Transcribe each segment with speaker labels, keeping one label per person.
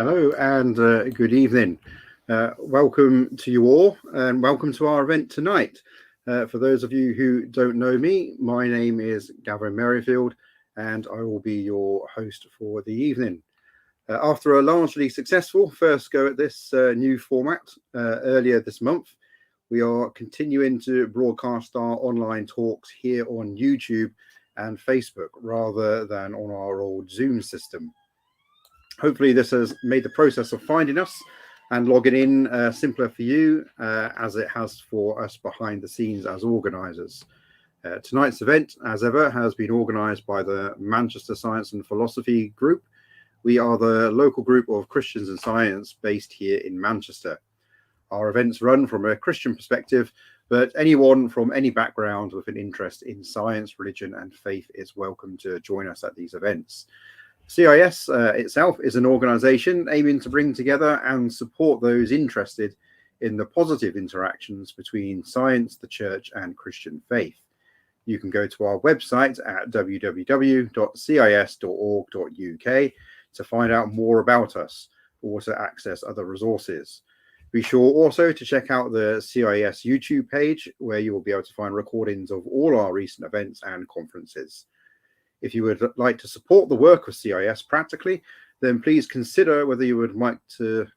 Speaker 1: Hello and good evening. Welcome to you all and welcome to our event tonight. For those of you who don't know me, my name is Gavin Merrifield and I will be your host for the evening. After a largely successful first go at this new format earlier this month, we are continuing to broadcast our online talks here on YouTube and Facebook rather than on our old Zoom system. Hopefully this has made the process of finding us and logging in simpler for you as it has for us behind the scenes as organisers. Tonight's event, as ever, has been organised by the Manchester Science and Philosophy Group. We are the local group of Christians in Science based here in Manchester. Our events run from a Christian perspective, but anyone from any background with an interest in science, religion and faith is welcome to join us at these events. CiS itself is an organisation aiming to bring together and support those interested in the positive interactions between science, the church and Christian faith. You can go to our website at www.cis.org.uk to find out more about us or to access other resources. Be sure also to check out the CIS YouTube page where you will be able to find recordings of all our recent events and conferences. If you would like to support the work of CIS practically, then please consider whether you would might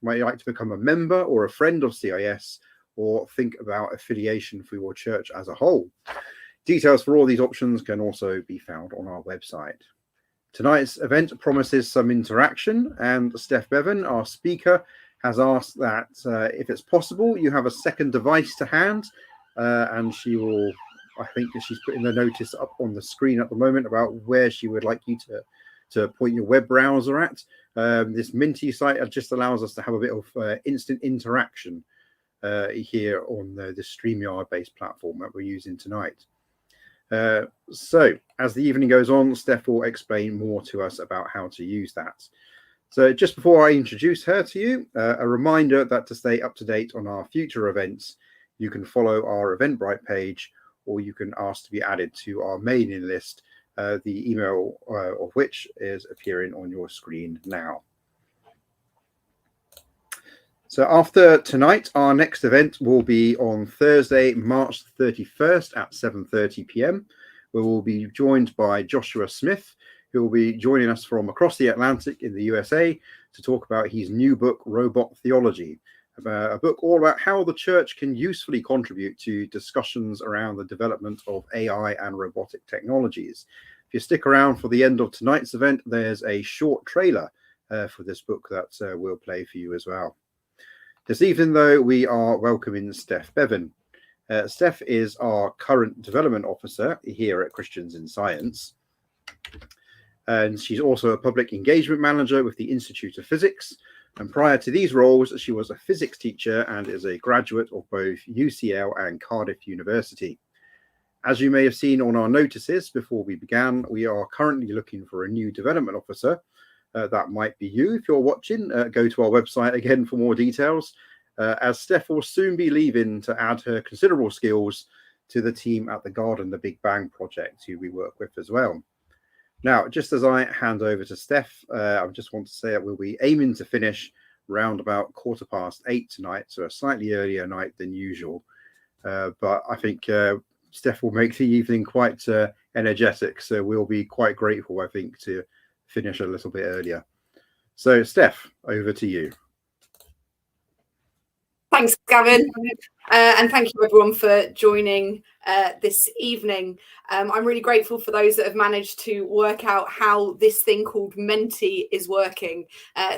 Speaker 1: like to become a member or a friend of CIS or think about affiliation for your church as a whole. Details for all these options can also be found on our website. Tonight's event promises some interaction, and Steph Bevan, our speaker, has asked that if it's possible, you have a second device to hand, and she will, I think she's putting the notice up on the screen at the moment about where she would like you to point your web browser at. This Minty site just allows us to have a bit of instant interaction here on the StreamYard-based platform that we're using tonight. So as the evening goes on, Steph will explain more to us about how to use that. So just before I introduce her to you, a reminder that to stay up to date on our future events, you can follow our Eventbrite page, or you can ask to be added to our mailing list, the email of which is appearing on your screen now. So after tonight, our next event will be on Thursday, March 31st at 7:30 p.m, where we'll be joined by Joshua Smith, who will be joining us from across the Atlantic in the USA to talk about his new book, Robot Theology, a book all about how the church can usefully contribute to discussions around the development of AI and robotic technologies. If you stick around for the end of tonight's event, there's a short trailer for this book that we'll play for you as well. This evening, though, we are welcoming Steph Bevan. Steph is our current development officer here at Christians in Science. And she's also a public engagement manager with the Institute of Physics. And prior to these roles, she was a physics teacher and is a graduate of both UCL and Cardiff University. As you may have seen on our notices before we began, we are currently looking for a new development officer. That might be you if you're watching. Go to our website again for more details, as Steph will soon be leaving to add her considerable skills to the team at the Garden the Big Bang project, who we work with as well. Now, just as I hand over to Steph, I just want to say that we'll be aiming to finish round about 8:15 tonight, so a slightly earlier night than usual. But I think Steph will make the evening quite energetic, so we'll be quite grateful, I think, to finish a little bit earlier. So, Steph, over to you.
Speaker 2: Thanks, Gavin, and thank you everyone for joining this evening. I'm really grateful for those that have managed to work out how this thing called Menti is working.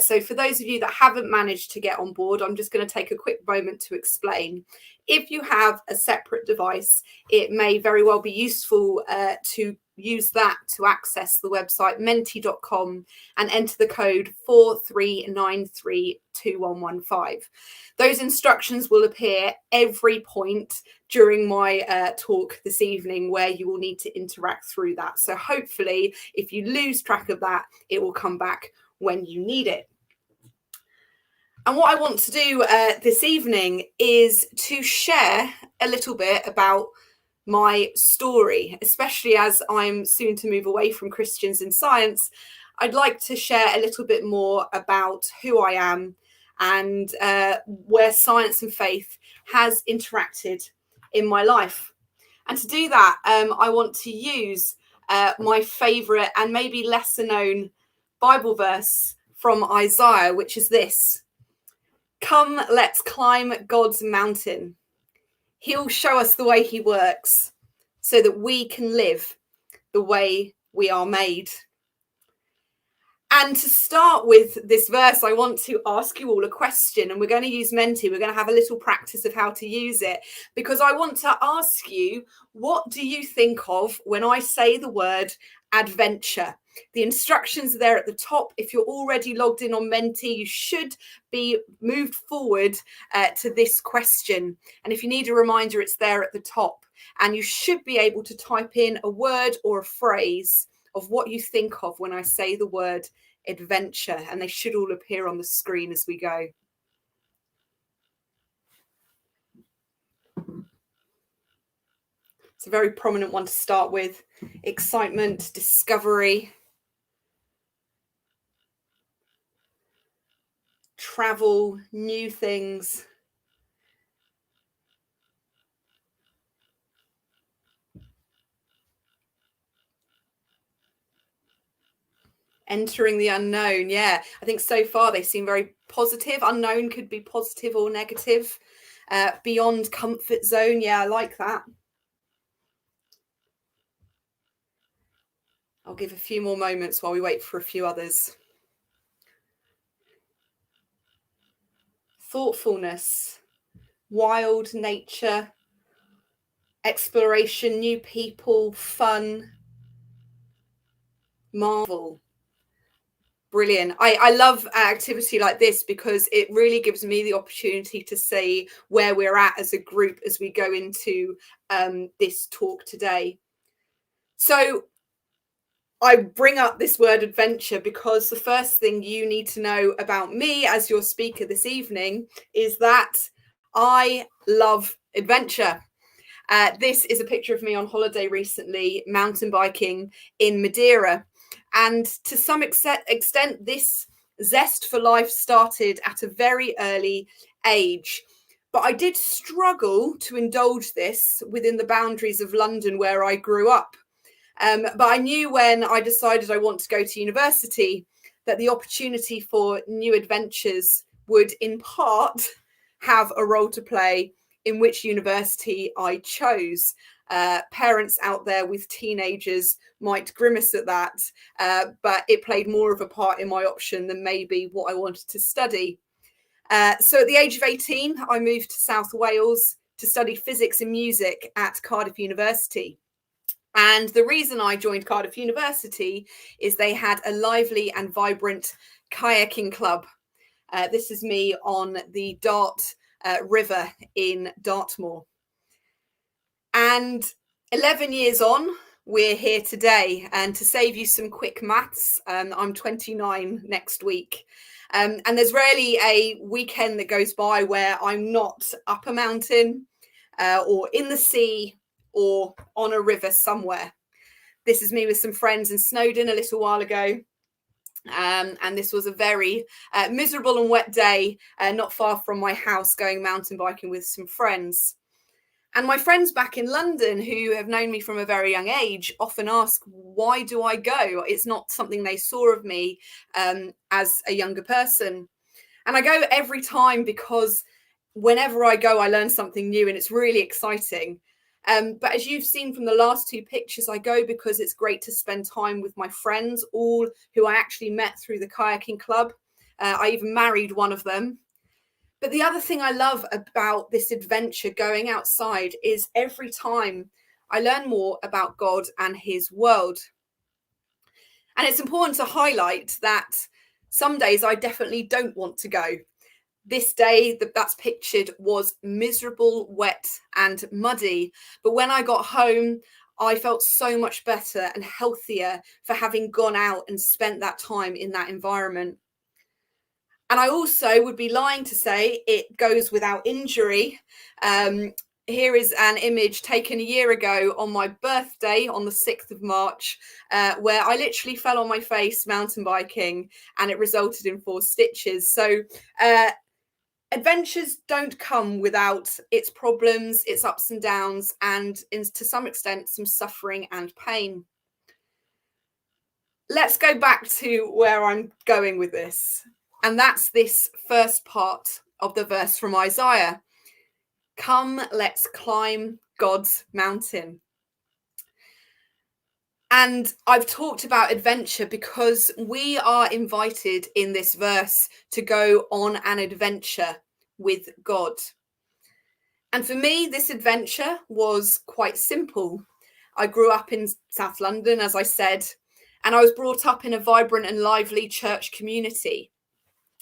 Speaker 2: So for those of you that haven't managed to get on board, I'm just going to take a quick moment to explain. If you have a separate device, it may very well be useful to use that to access the website menti.com and enter the code 43932115. Those instructions will appear every point during my talk this evening where you will need to interact through that. So hopefully, if you lose track of that, it will come back when you need it. And what I want to do this evening is to share a little bit about my story, especially as I'm soon to move away from Christians in Science. I'd like to share a little bit more about who I am and where science and faith has interacted in my life. And to do that, I want to use my favourite and maybe lesser known Bible verse from Isaiah, which is this: "Come, let's climb God's mountain. He'll show us the way he works so that we can live the way we are made." And to start with this verse, I want to ask you all a question, and we're going to use Menti. We're going to have a little practice of how to use it, because I want to ask you, what do you think of when I say the word adventure? The instructions are there at the top. If you're already logged in on Menti, you should be moved forward to this question. And if you need a reminder, it's there at the top. And you should be able to type in a word or a phrase of what you think of when I say the word adventure, and they should all appear on the screen as we go. It's a very prominent one to start with: excitement, discovery, travel, new things. Entering the unknown. Yeah, I think so far they seem very positive. Unknown could be positive or negative. Beyond comfort zone. Yeah, I like that. I'll give a few more moments while we wait for a few others. Thoughtfulness, wild nature, exploration, new people, fun, marvel. Brilliant. I love activity like this because it really gives me the opportunity to see where we're at as a group as we go into this talk today. So I bring up this word adventure because the first thing you need to know about me as your speaker this evening is that I love adventure. This is a picture of me on holiday recently, mountain biking in Madeira. And to some extent, this zest for life started at a very early age. But I did struggle to indulge this within the boundaries of London, where I grew up. But I knew when I decided I want to go to university that the opportunity for new adventures would in part have a role to play in which university I chose. Parents out there with teenagers might grimace at that, but it played more of a part in my option than maybe what I wanted to study. So at the age of 18, I moved to South Wales to study physics and music at Cardiff University. And the reason I joined Cardiff University is they had a lively and vibrant kayaking club. This is me on the Dart River in Dartmoor. And 11 years on, we're here today. And to save you some quick maths, I'm 29 next week. And there's rarely a weekend that goes by where I'm not up a mountain or in the sea or on a river somewhere. This is me with some friends in Snowdon a little while ago. And this was a very miserable and wet day, not far from my house, going mountain biking with some friends. And my friends back in London, who have known me from a very young age, often ask, why do I go? It's not something they saw of me as a younger person. And I go every time because whenever I go, I learn something new and it's really exciting. But as you've seen from the last two pictures, I go because it's great to spend time with my friends, all who I actually met through the kayaking club. I even married one of them. But the other thing I love about this adventure going outside is every time I learn more about God and his world. And it's important to highlight that some days I definitely don't want to go. This day that's pictured was miserable, wet and muddy. But when I got home, I felt so much better and healthier for having gone out and spent that time in that environment. And I also would be lying to say it goes without injury. here is an image taken a year ago on my birthday on the 6th of March, where I literally fell on my face mountain biking and it resulted in 4 stitches. So adventures don't come without its problems, its ups and downs, and to some extent, some suffering and pain. Let's go back to where I'm going with this. And that's this first part of the verse from Isaiah. Come, let's climb God's mountain. And I've talked about adventure because we are invited in this verse to go on an adventure with God. And for me, this adventure was quite simple. I grew up in South London, as I said, and I was brought up in a vibrant and lively church community.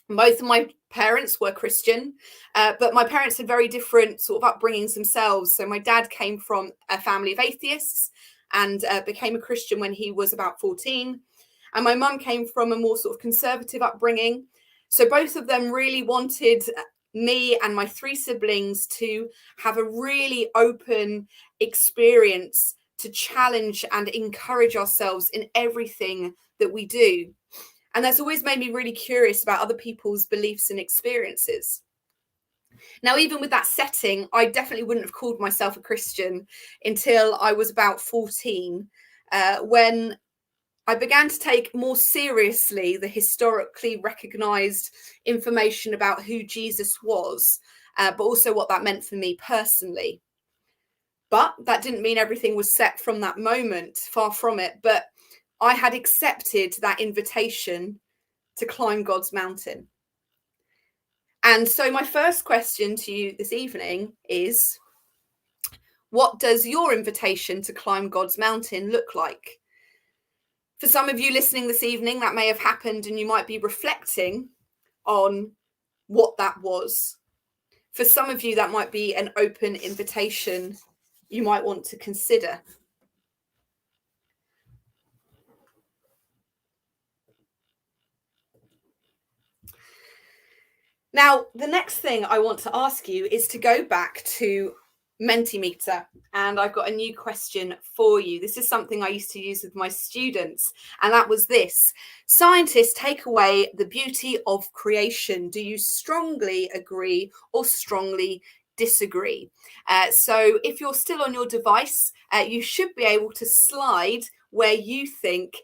Speaker 2: Both of my parents were Christian, but my parents had very different sort of upbringings themselves. So my dad came from a family of atheists and became a Christian when he was about 14. And my mum came from a more sort of conservative upbringing. So both of them really wanted me and my 3 siblings to have a really open experience to challenge and encourage ourselves in everything that we do. And that's always made me really curious about other people's beliefs and experiences. Now, even with that setting, I definitely wouldn't have called myself a Christian until I was about 14, when I began to take more seriously the historically recognized information about who Jesus was, but also what that meant for me personally. But that didn't mean everything was set from that moment, far from it. But I had accepted that invitation to climb God's mountain. And so my first question to you this evening is, what does your invitation to climb God's mountain look like? For some of you listening this evening, that may have happened and you might be reflecting on what that was. For some of you, that might be an open invitation you might want to consider. Now, the next thing I want to ask you is to go back to Mentimeter, and I've got a new question for you. This is something I used to use with my students, and that was this: scientists take away the beauty of creation. Do you strongly agree or strongly disagree? So if you're still on your device, you should be able to slide where you think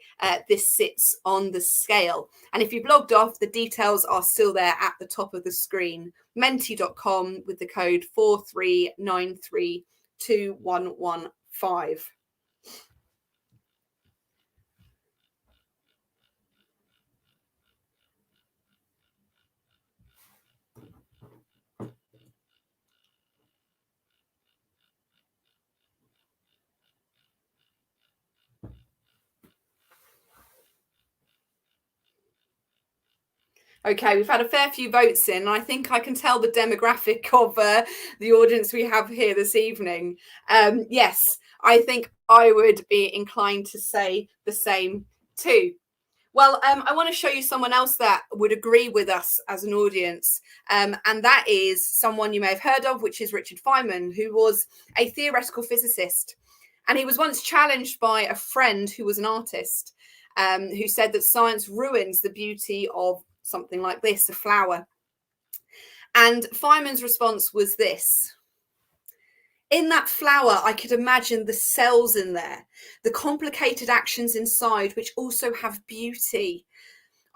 Speaker 2: this sits on the scale. And if you've logged off, the details are still there at the top of the screen. Menti.com with the code 439321115. Okay, we've had a fair few votes in, and I think I can tell the demographic of the audience we have here this evening. Yes, I think I would be inclined to say the same too. Well, I want to show you someone else that would agree with us as an audience, and that is someone you may have heard of, which is Richard Feynman, who was a theoretical physicist. And he was once challenged by a friend who was an artist, who said that science ruins the beauty of something like this, a flower. And Feynman's response was this: in that flower, I could imagine the cells in there, the complicated actions inside, which also have beauty.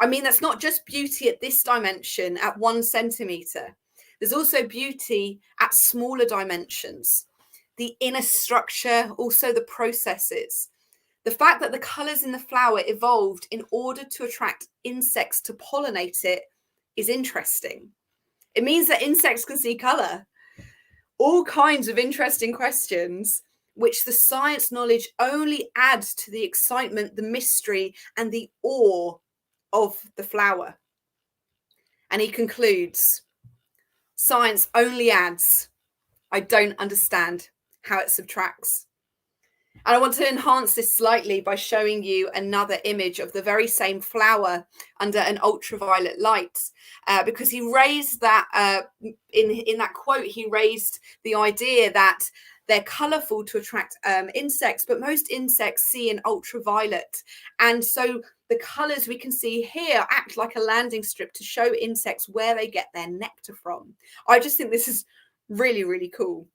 Speaker 2: I mean, that's not just beauty at this dimension, at 1 centimeter. There's also beauty at smaller dimensions, the inner structure, also the processes. The fact that the colors in the flower evolved in order to attract insects to pollinate it is interesting. It means that insects can see color. All kinds of interesting questions, which the science knowledge only adds to the excitement, the mystery, and the awe of the flower. And he concludes, science only adds. I don't understand how it subtracts. And I want to enhance this slightly by showing you another image of the very same flower under an ultraviolet light, because he raised that, in that quote, he raised the idea that they're colourful to attract insects, but most insects see in ultraviolet. And so the colours we can see here act like a landing strip to show insects where they get their nectar from. I just think this is really, really cool.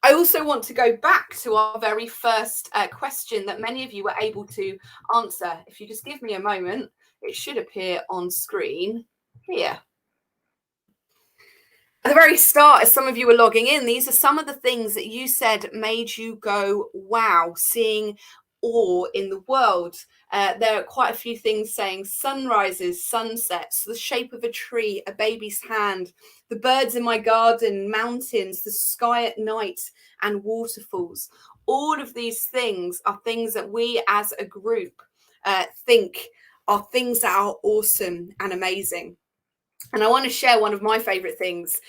Speaker 2: I also want to go back to our very first question that many of you were able to answer. If you just give me a moment, it should appear on screen here. At the very start, as some of you were logging in, these are some of the things that you said made you go, wow, seeing awe in the world. There are quite a few things saying sunrises, sunsets, the shape of a tree, a baby's hand, the birds in my garden, mountains, the sky at night, and waterfalls. All of these things are things that we as a group think are things that are awesome and amazing. And I want to share one of my favorite things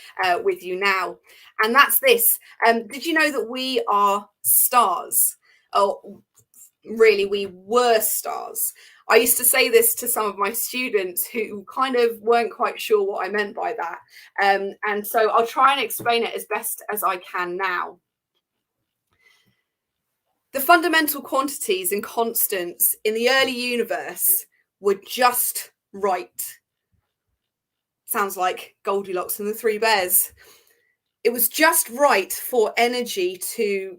Speaker 2: with you now. And that's this. Did you know that we are stars? Oh, really, we were stars. I used to say this to some of my students who kind of weren't quite sure what I meant by that. And so I'll try and explain it as best as I can now. The fundamental quantities and constants in the early universe were just right. Sounds like Goldilocks and the Three Bears. It was just right for energy to,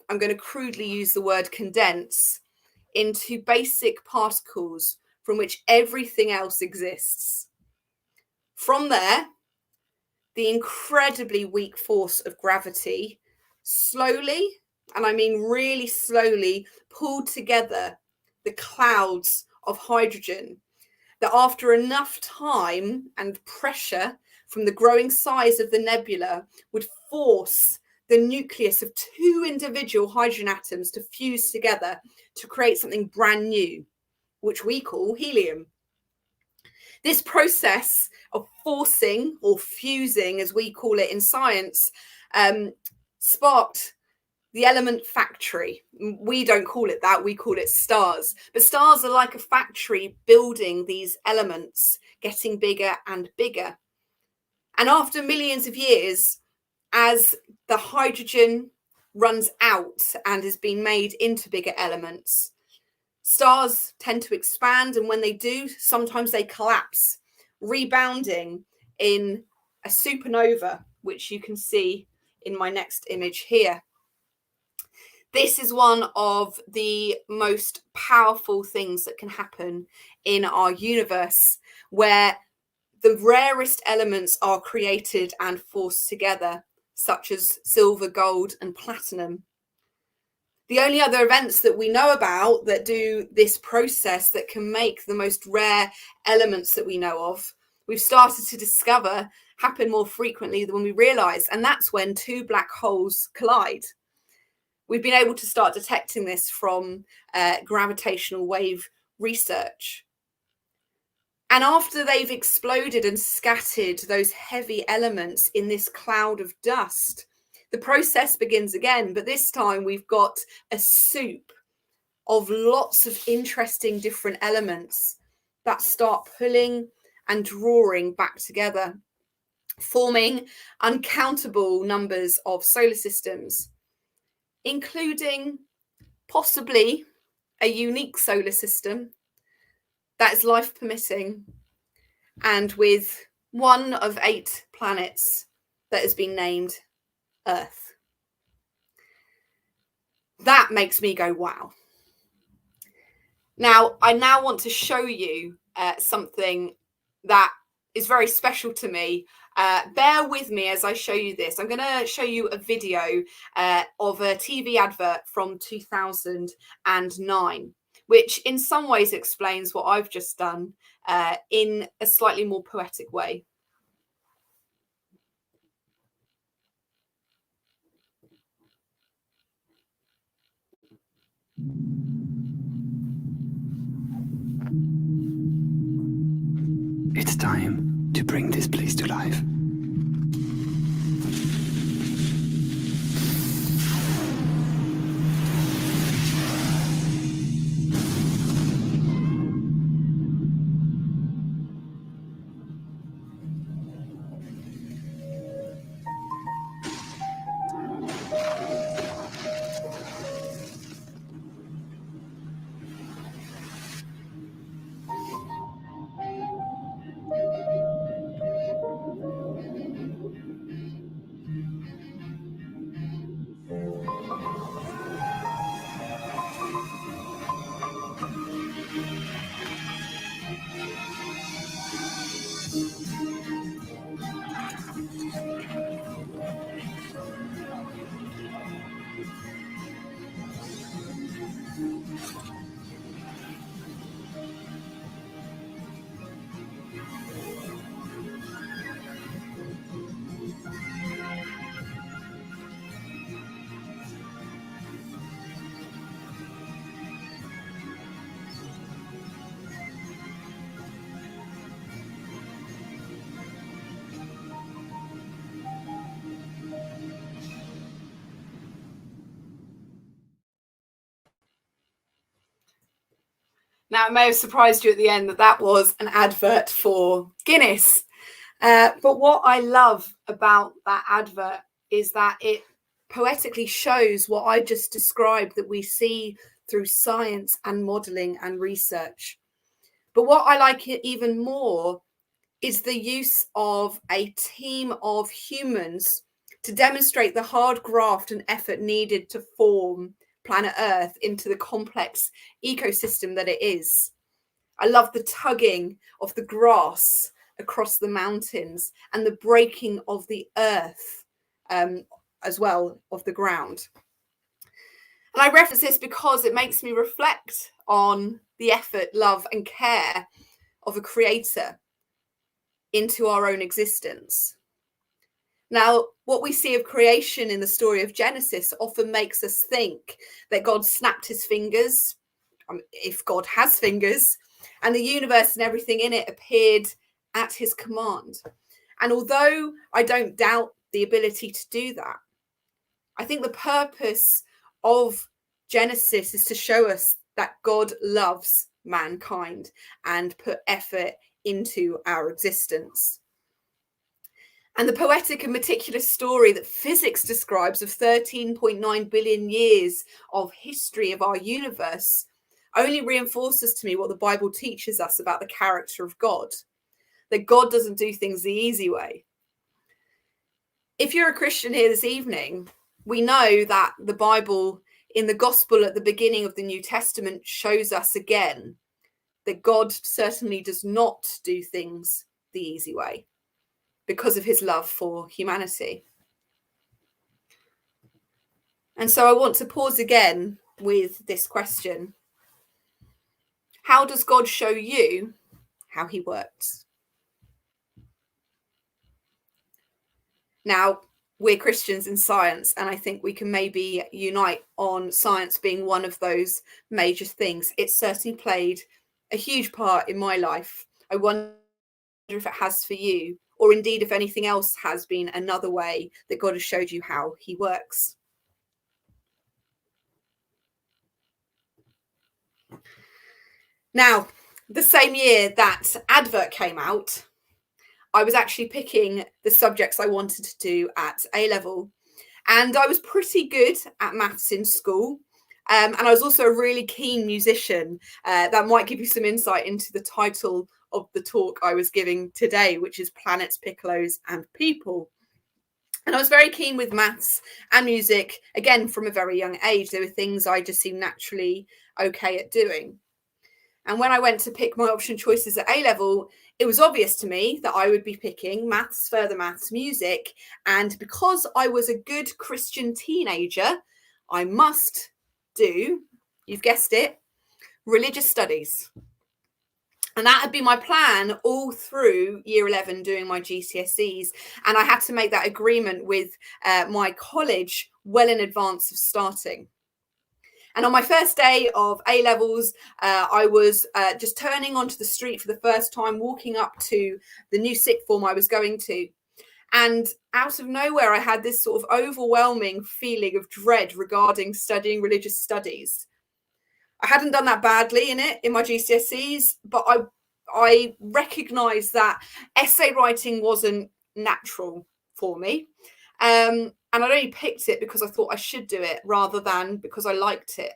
Speaker 2: I'm going to crudely use the word condense, into basic particles from which everything else exists. From there, the incredibly weak force of gravity slowly, and I mean really slowly, pulled together the clouds of hydrogen that after enough time and pressure from the growing size of the nebula would force the nucleus of two individual hydrogen atoms to fuse together to create something brand new, which we call helium. This process of forcing, or fusing as we call it in science, sparked the element factory. We don't call it that, we call it stars. But stars are like a factory building these elements, getting bigger and bigger. And after millions of years, as the hydrogen runs out and is being made into bigger elements, stars tend to expand, and when they do, sometimes they collapse, rebounding in a supernova, which you can see in my next image here. This is one of the most powerful things that can happen in our universe, where the rarest elements are created and forced together, such as silver, gold, and platinum. The only other events that we know about that do this process that can make the most rare elements that we know of, we've started to discover happen more frequently than we realize. And that's when two black holes collide. We've been able to start detecting this from gravitational wave research. And after they've exploded and scattered those heavy elements in this cloud of dust, the process begins again, but this time we've got a soup of lots of interesting different elements that start pulling and drawing back together, forming uncountable numbers of solar systems, including possibly a unique solar system that is life permitting and with one of 8 planets that has been named Earth. That makes me go, wow. Now, I now want to show you something that is very special to me. Bear with me as I show you this. I'm going to show you a video of a TV advert from 2009, which in some ways explains what I've just done in a slightly more poetic way.
Speaker 3: It's time to bring this place to life.
Speaker 2: Now, it may have surprised you at the end that that was an advert for Guinness. But what I love about that advert is that it poetically shows what I just described that we see through science and modelling and research. But what I like it even more is the use of a team of humans to demonstrate the hard graft and effort needed to form planet Earth into the complex ecosystem that it is. I love the tugging of the grass across the mountains and the breaking of the earth as well, of the ground. And I reference this because it makes me reflect on the effort, love and care of a creator into our own existence. Now, what we see of creation in the story of Genesis often makes us think that God snapped his fingers, if God has fingers, and the universe and everything in it appeared at his command. And although I don't doubt the ability to do that, I think the purpose of Genesis is to show us that God loves mankind and put effort into our existence. And the poetic and meticulous story that physics describes of 13.9 billion years of history of our universe only reinforces to me what the Bible teaches us about the character of God, that God doesn't do things the easy way. If you're a Christian here this evening, we know that the Bible in the gospel at the beginning of the New Testament shows us again that God certainly does not do things the easy way because of his love for humanity. And so I want to pause again with this question. How does God show you how he works? Now, we're Christians in science, and I think we can maybe unite on science being one of those major things. It certainly played a huge part in my life. I wonder if it has for you, or indeed if anything else has been another way that God has showed you how he works. Now, the same year that advert came out, I was actually picking the subjects I wanted to do at A-level, and I was pretty good at maths in school. And I was also a really keen musician. That might give you some insight into the title of the talk I was giving today, which is Planets, Piccolos and People. And I was very keen with maths and music, again, from a very young age. They were things I just seemed naturally okay at doing. And when I went to pick my option choices at A-level, it was obvious to me that I would be picking maths, further maths, music. And because I was a good Christian teenager, I must do, you've guessed it, religious studies. And that had been my plan all through year 11 doing my GCSEs. And I had to make that agreement with my college well in advance of starting. And on my first day of A-levels, I was just turning onto the street for the first time, walking up to the new sixth form I was going to. And out of nowhere, I had this sort of overwhelming feeling of dread regarding studying religious studies. I hadn't done that badly in my GCSEs, but I recognised that essay writing wasn't natural for me. And I'd only picked it because I thought I should do it rather than because I liked it.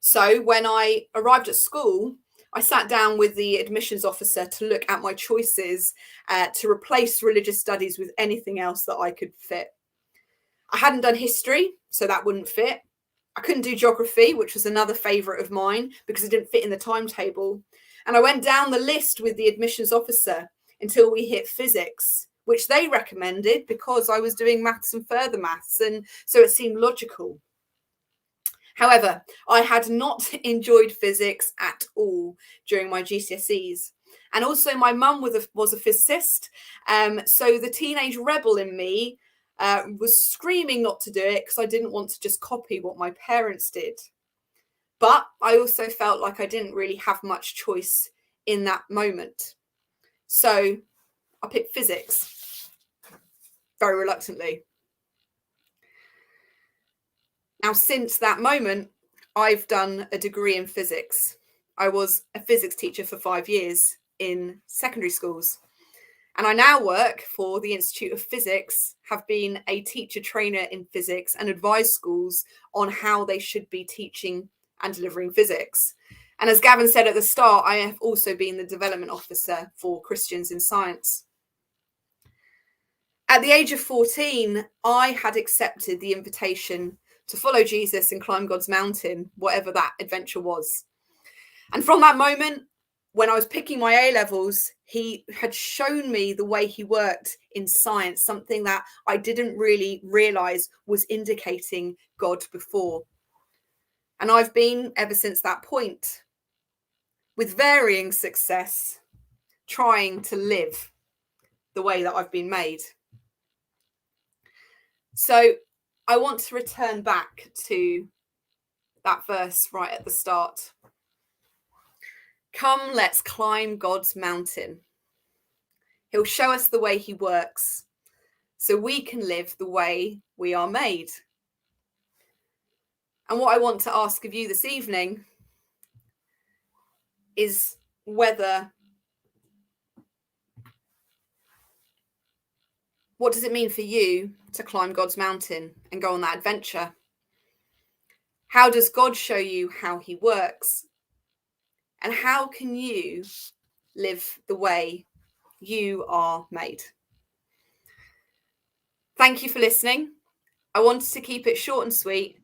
Speaker 2: So when I arrived at school, I sat down with the admissions officer to look at my choices to replace religious studies with anything else that I could fit. I hadn't done history, so that wouldn't fit. I couldn't do geography, which was another favourite of mine because it didn't fit in the timetable. And I went down the list with the admissions officer until we hit physics, which they recommended because I was doing maths and further maths, and so it seemed logical. However, I had not enjoyed physics at all during my GCSEs. And also my mum was a physicist, so the teenage rebel in me was screaming not to do it because I didn't want to just copy what my parents did. But I also felt like I didn't really have much choice in that moment. So I picked physics, very reluctantly. Now, since that moment, I've done a degree in physics. I was a physics teacher for 5 years in secondary schools. And I now work for the Institute of Physics, have been a teacher trainer in physics and advise schools on how they should be teaching and delivering physics. And as Gavin said at the start, I have also been the development officer for Christians in Science. At the age of 14, I had accepted the invitation to follow Jesus and climb God's mountain, whatever that adventure was. And from that moment, when I was picking my A-levels, he had shown me the way he worked in science, something that I didn't really realize was indicating God before. And I've been, ever since that point, with varying success, trying to live the way that I've been made. So I want to return back to that verse right at the start. Come, let's climb God's mountain. He'll show us the way he works so we can live the way we are made. And what I want to ask of you this evening is what does it mean for you to climb God's mountain and go on that adventure? How does God show you how he works? And how can you live the way you are made? Thank you for listening. I wanted to keep it short and sweet.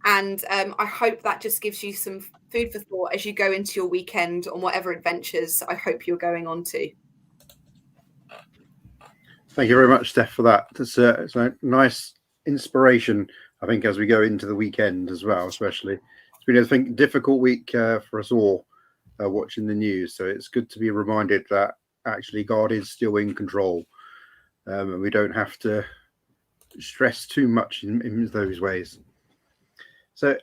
Speaker 2: And I hope that just gives you some food for thought as you go into your weekend on whatever adventures I hope you're going on to.
Speaker 1: Thank you very much, Steph, for that. It's a nice inspiration, I think, as we go into the weekend as well, especially. It's been, I think, a difficult week for us all watching the news. So it's good to be reminded that actually God is still in control, and we don't have to stress too much in those ways. So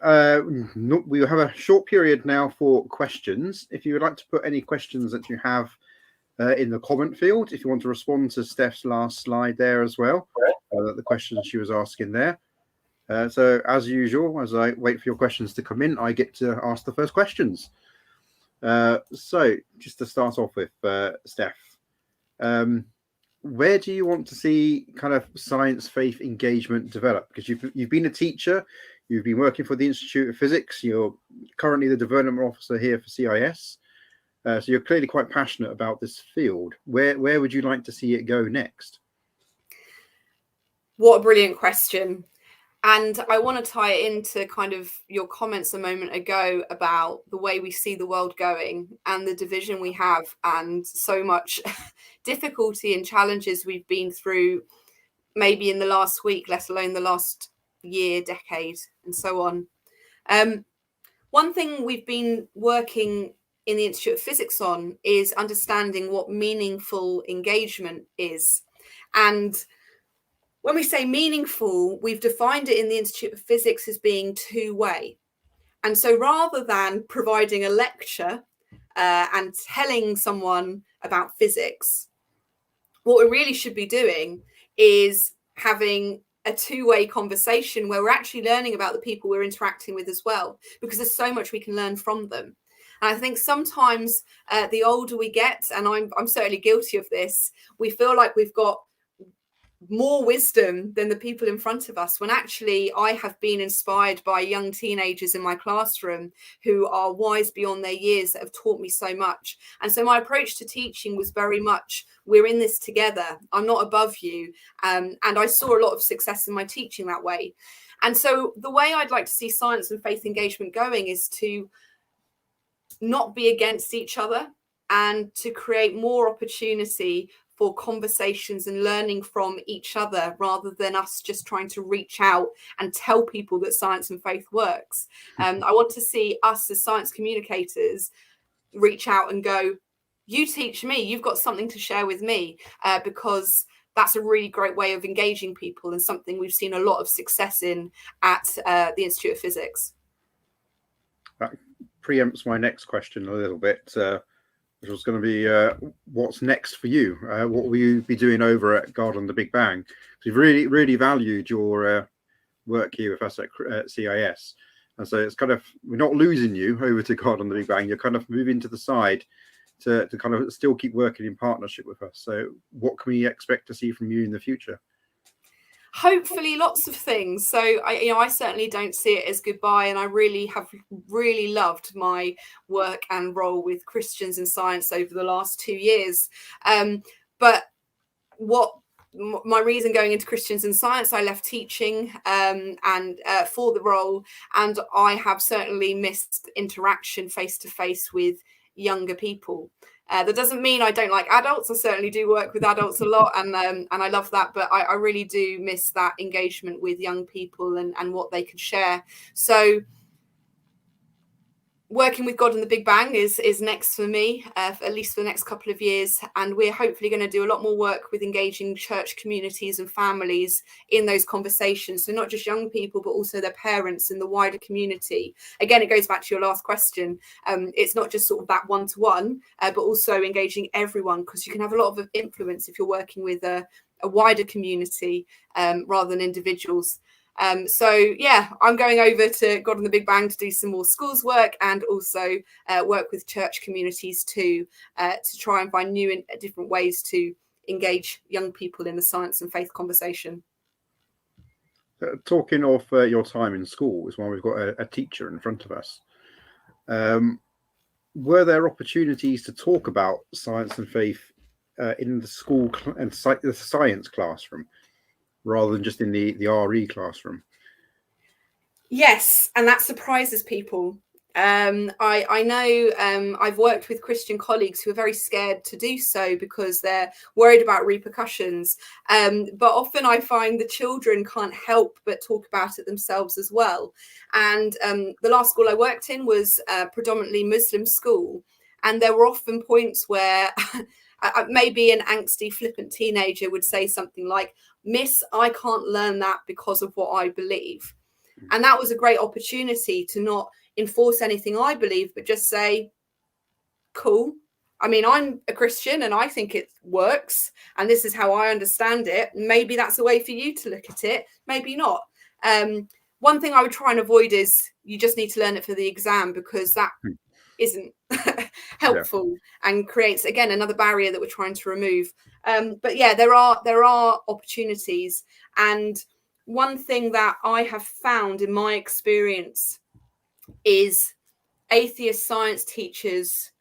Speaker 1: we'll have a short period now for questions. If you would like to put any questions that you have in the comment field, if you want to respond to Steph's last slide there as well, the questions she was asking there. So as usual, as I wait for your questions to come in, I get to ask the first questions. So just to start off with, Steph, where do you want to see kind of science faith engagement develop? Because you've been a teacher, you've been working for the Institute of Physics, you're currently the development officer here for CIS, so you're clearly quite passionate about this field. Where would you like to see it go next?
Speaker 2: What a brilliant question. And I want to tie it into kind of your comments a moment ago about the way we see the world going and the division we have and so much difficulty and challenges we've been through maybe in the last week, let alone the last year, decade, and so on. One thing we've been working in the Institute of Physics on is understanding what meaningful engagement is. And when we say meaningful, we've defined it in the Institute of Physics as being two-way. And so rather than providing a lecture and telling someone about physics, what we really should be doing is having a two-way conversation where we're actually learning about the people we're interacting with as well, because there's so much we can learn from them. And I think sometimes the older we get, and I'm certainly guilty of this, we feel like we've got more wisdom than the people in front of us, when actually I have been inspired by young teenagers in my classroom who are wise beyond their years, that have taught me so much. And so my approach to teaching was very much, we're in this together, I'm not above you. And I saw a lot of success in my teaching that way. And so the way I'd like to see science and faith engagement going is to not be against each other and to create more opportunity for conversations and learning from each other, rather than us just trying to reach out and tell people that science and faith works. I want to see us as science communicators reach out and go, you teach me, you've got something to share with me, because that's a really great way of engaging people and something we've seen a lot of success in at the Institute of Physics. That
Speaker 1: preempts my next question a little bit, which was going to be what's next for you? What will you be doing over at Garden the Big Bang? We've really valued your work here with us at CIS. And so it's kind of, we're not losing you over to God on the Big Bang. You're kind of moving to the side to kind of still keep working in partnership with us. So what can we expect to see from you in the future?
Speaker 2: Hopefully lots of things. So I certainly don't see it as goodbye, and I really have loved my work and role with Christians in Science over the last 2 years. But what my reason going into Christians in Science, I left teaching and for the role, and I have certainly missed interaction face to face with younger people. That doesn't mean I don't like adults. I certainly do work with adults a lot, and I love that. But I really do miss that engagement with young people and what they can share. So working with God and the Big Bang is next for me, at least for the next couple of years. And we're hopefully going to do a lot more work with engaging church communities and families in those conversations. So not just young people, but also their parents and the wider community. Again, it goes back to your last question. It's not just sort of that one-to-one, but also engaging everyone, because you can have a lot of influence if you're working with a wider community rather than individuals. So yeah, I'm going over to God and the Big Bang to do some more schools work, and also work with church communities too, to try and find new and different ways to engage young people in the science and faith conversation.
Speaker 1: Talking of your time in school, is when we've got a teacher in front of us. Were there opportunities to talk about science and faith in the school and the science classroom, rather than just in the RE classroom?
Speaker 2: Yes, and that surprises people. I know I've worked with Christian colleagues who are very scared to do so because they're worried about repercussions. But often I find the children can't help but talk about it themselves as well. And the last school I worked in was a predominantly Muslim school. And there were often points where maybe an angsty, flippant teenager would say something like, "Miss, I can't learn that because of what I believe." And that was a great opportunity to not enforce anything I believe, but just say, cool. I mean, I'm a Christian and I think it works, and this is how I understand it. Maybe that's a way for you to look at it. Maybe not. One thing I would try and avoid is you just need to learn it for the exam, because that isn't helpful and creates, again, another barrier that we're trying to remove. But yeah, there are opportunities. And one thing that I have found in my experience is atheist science teachers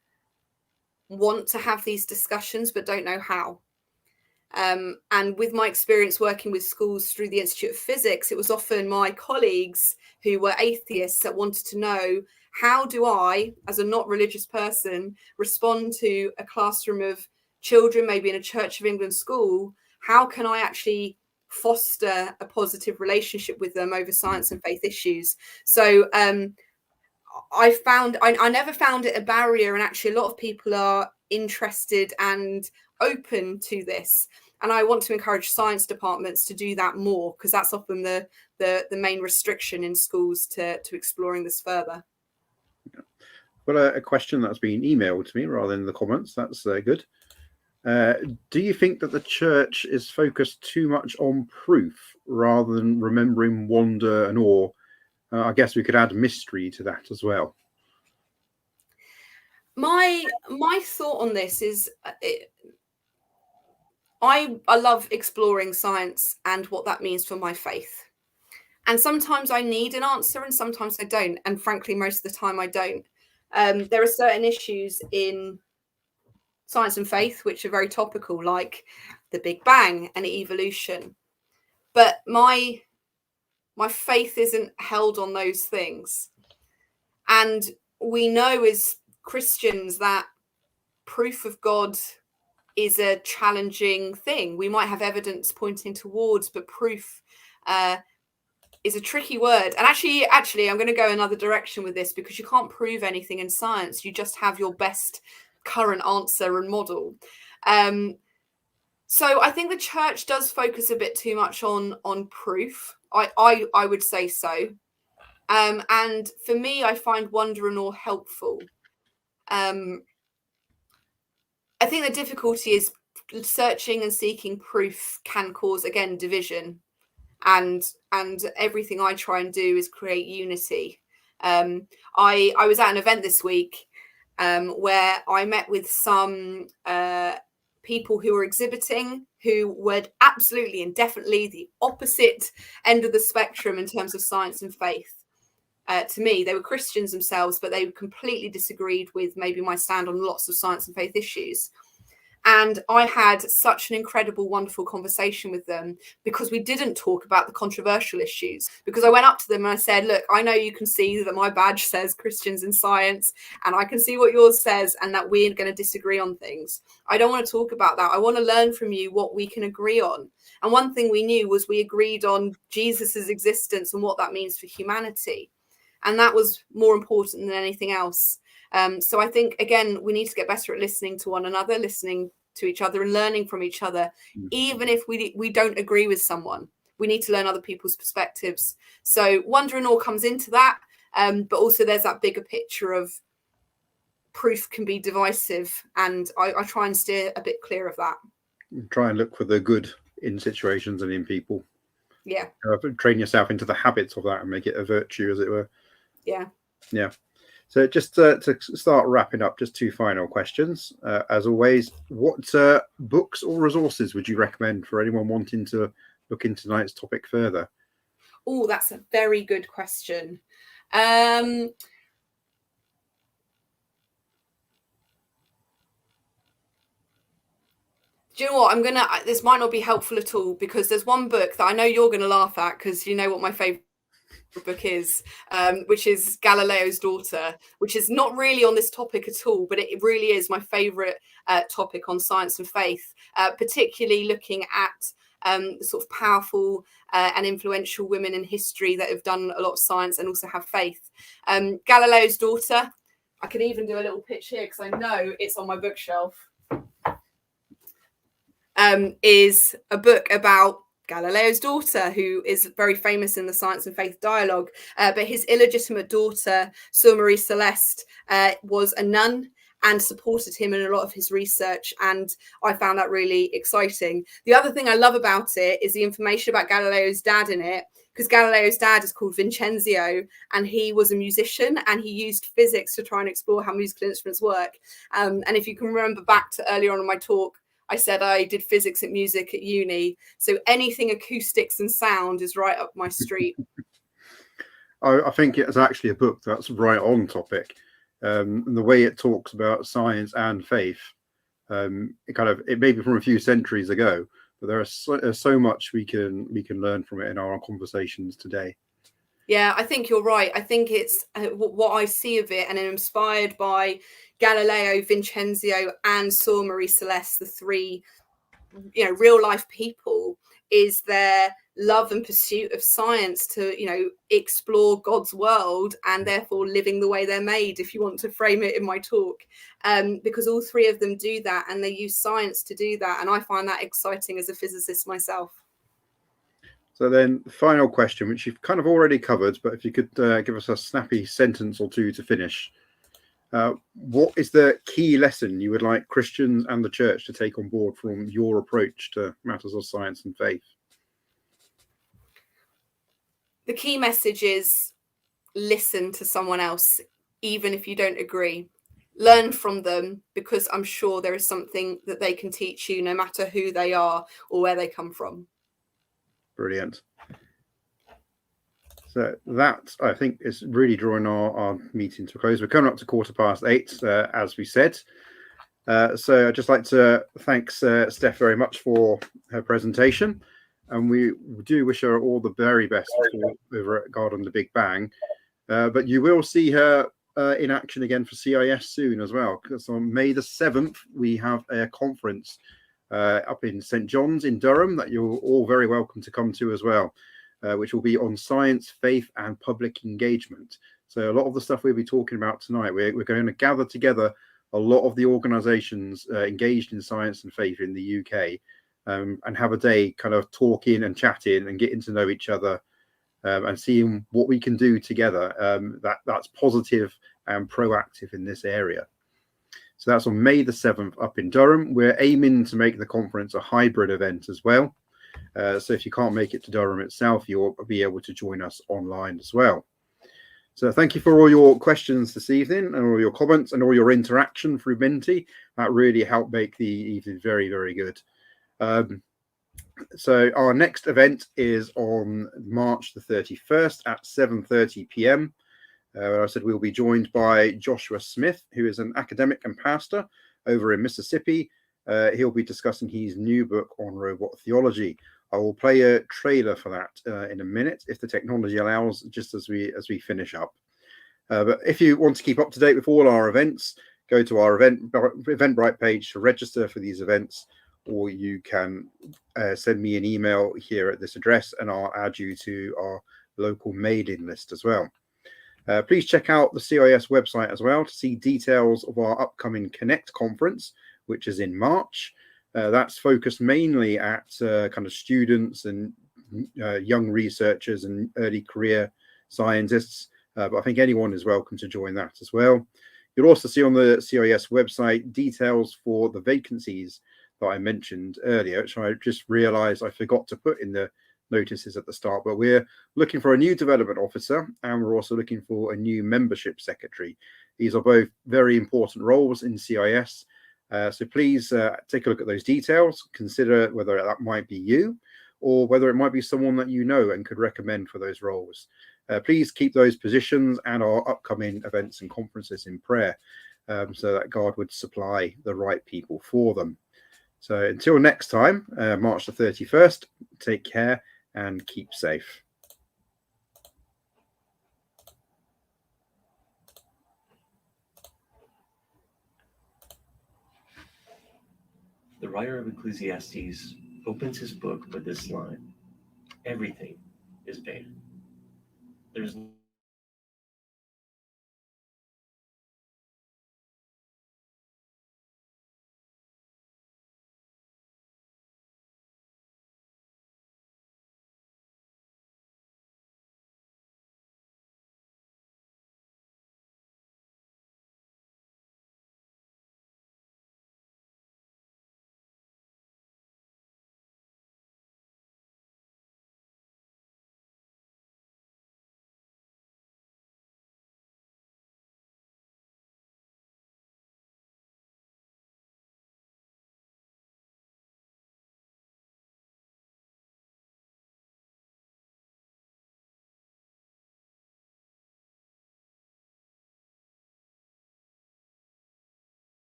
Speaker 2: want to have these discussions but don't know how. And with my experience working with schools through the Institute of Physics, it was often my colleagues who were atheists that wanted to know, how do I, as a not religious person, respond to a classroom of children, maybe in a Church of England school? How can I actually foster a positive relationship with them over science and faith issues? So I never found it a barrier, and actually a lot of people are interested and open to this. And I want to encourage science departments to do that more, because that's often the main restriction in schools to exploring this further.
Speaker 1: Well, a question that's been emailed to me rather than the comments. That's good. Do you think that the church is focused too much on proof rather than remembering wonder and awe? I guess we could add mystery to that as well.
Speaker 2: My thought on this is, I love exploring science and what that means for my faith. And sometimes I need an answer and sometimes I don't. And frankly, most of the time I don't. There are certain issues in science and faith which are very topical, like the Big Bang and evolution. But my faith isn't held on those things. And we know as Christians that proof of God is a challenging thing. We might have evidence pointing towards, but proof is a tricky word. And actually, I'm going to go another direction with this, because you can't prove anything in science. You just have your best current answer and model. So I think the church does focus a bit too much on proof. I would say so. And for me, I find wonder and awe helpful. I think the difficulty is searching and seeking proof can cause, again, division. And everything I try and do is create unity. I was at an event this week where I met with some people who were exhibiting who were absolutely and definitely the opposite end of the spectrum in terms of science and faith. To me, they were Christians themselves, but they completely disagreed with maybe my stand on lots of science and faith issues. And I had such an incredible, wonderful conversation with them because we didn't talk about the controversial issues. Because I went up to them and I said, look, I know you can see that my badge says Christians in science, and I can see what yours says, and that we're going to disagree on things. I don't want to talk about that. I want to learn from you what we can agree on. And one thing we knew was we agreed on Jesus's existence and what that means for humanity. And that was more important than anything else. So I think, again, we need to get better at listening to one another, listening to each other and learning from each other. Even if we don't agree with someone, we need to learn other people's perspectives. So Wonder and Awe comes into that. But also there's that bigger picture of proof can be divisive. And I try and steer a bit clear of that.
Speaker 1: Try and look for the good in situations and in people.
Speaker 2: Yeah.
Speaker 1: Train yourself into the habits of that and make it a virtue, as it were.
Speaker 2: Yeah.
Speaker 1: Yeah. So just to start wrapping up, just two final questions. As always, what books or resources would you recommend for anyone wanting to look into tonight's topic further?
Speaker 2: Oh, that's a very good question. Do you know what? This might not be helpful at all, because there's one book that I know you're going to laugh at, because you know what my favorite book is, which is Galileo's Daughter, which is not really on this topic at all, but it really is my favorite topic on science and faith, particularly looking at sort of powerful and influential women in history that have done a lot of science and also have faith. Galileo's Daughter, I can even do a little pitch here because I know it's on my bookshelf, is a book about Galileo's daughter, who is very famous in the science and faith dialogue, but his illegitimate daughter, Sir Marie Celeste, was a nun and supported him in a lot of his research, and I found that really exciting. The other thing I love about it is the information about Galileo's dad in it, because Galileo's dad is called Vincenzo, and he was a musician, and he used physics to try and explore how musical instruments work. And if you can remember back to earlier on in my talk, I said I did physics and music at uni. So anything acoustics and sound is right up my street.
Speaker 1: I think it's actually a book that's right on topic. And the way it talks about science and faith, it may be from a few centuries ago, but there's so much we can learn from it in our conversations today.
Speaker 2: Yeah, I think you're right. I think it's what I see of it, and I'm inspired by Galileo, Vincenzo, and Sor Marie Celeste, the three, real life people, is their love and pursuit of science to, explore God's world, and therefore living the way they're made, if you want to frame it in my talk, because all three of them do that, and they use science to do that. And I find that exciting as a physicist myself.
Speaker 1: So then the final question, which you've kind of already covered, but if you could give us a snappy sentence or two to finish. What is the key lesson you would like Christians and the church to take on board from your approach to matters of science and faith?
Speaker 2: The key message is listen to someone else, even if you don't agree. Learn from them, because I'm sure there is something that they can teach you, no matter who they are or where they come from.
Speaker 1: Brilliant. So that, I think, is really drawing our meeting to a close. We're coming up to 8:15, as we said. So I'd just like to thank Steph very much for her presentation. And we do wish her all the very best over at God and the Big Bang. But you will see her in action again for CIS soon as well, because on May the 7th, we have a conference up in St. John's in Durham that you're all very welcome to come to as well, which will be on science, faith, and public engagement. So a lot of the stuff we'll be talking about tonight, we're going to gather together a lot of the organizations engaged in science and faith in the UK, and have a day kind of talking and chatting and getting to know each other, and seeing what we can do together that's positive and proactive in this area. So that's on May the 7th up in Durham. We're aiming to make the conference a hybrid event as well. So if you can't make it to Durham itself, you'll be able to join us online as well. So thank you for all your questions this evening and all your comments and all your interaction through Menti. That really helped make the evening very, very good. So our next event is on March the 31st at 7:30 p.m. I said we'll be joined by Joshua Smith, who is an academic and pastor over in Mississippi. He'll be discussing his new book on robot theology. I will play a trailer for that in a minute, if the technology allows, just as we finish up. But if you want to keep up to date with all our events, go to our Eventbrite page to register for these events, or you can send me an email here at this address, and I'll add you to our local mailing list as well. Please check out the CIS website as well to see details of our upcoming Connect conference, which is in March. That's focused mainly at kind of students and young researchers and early career scientists, but I think anyone is welcome to join that as well. You'll also see on the CIS website details for the vacancies that I mentioned earlier, which I just realized I forgot to put in the notices at the start, but we're looking for a new development officer, and we're also looking for a new membership secretary. These are both very important roles in CIS, so please take a look at those details, consider whether that might be you or whether it might be someone that you know and could recommend for those roles. Please keep those positions and our upcoming events and conferences in prayer, so that God would supply the right people for them. So until next time, March the 31st, take care and keep safe.
Speaker 4: The writer of Ecclesiastes opens his book with this line: everything is pain. There's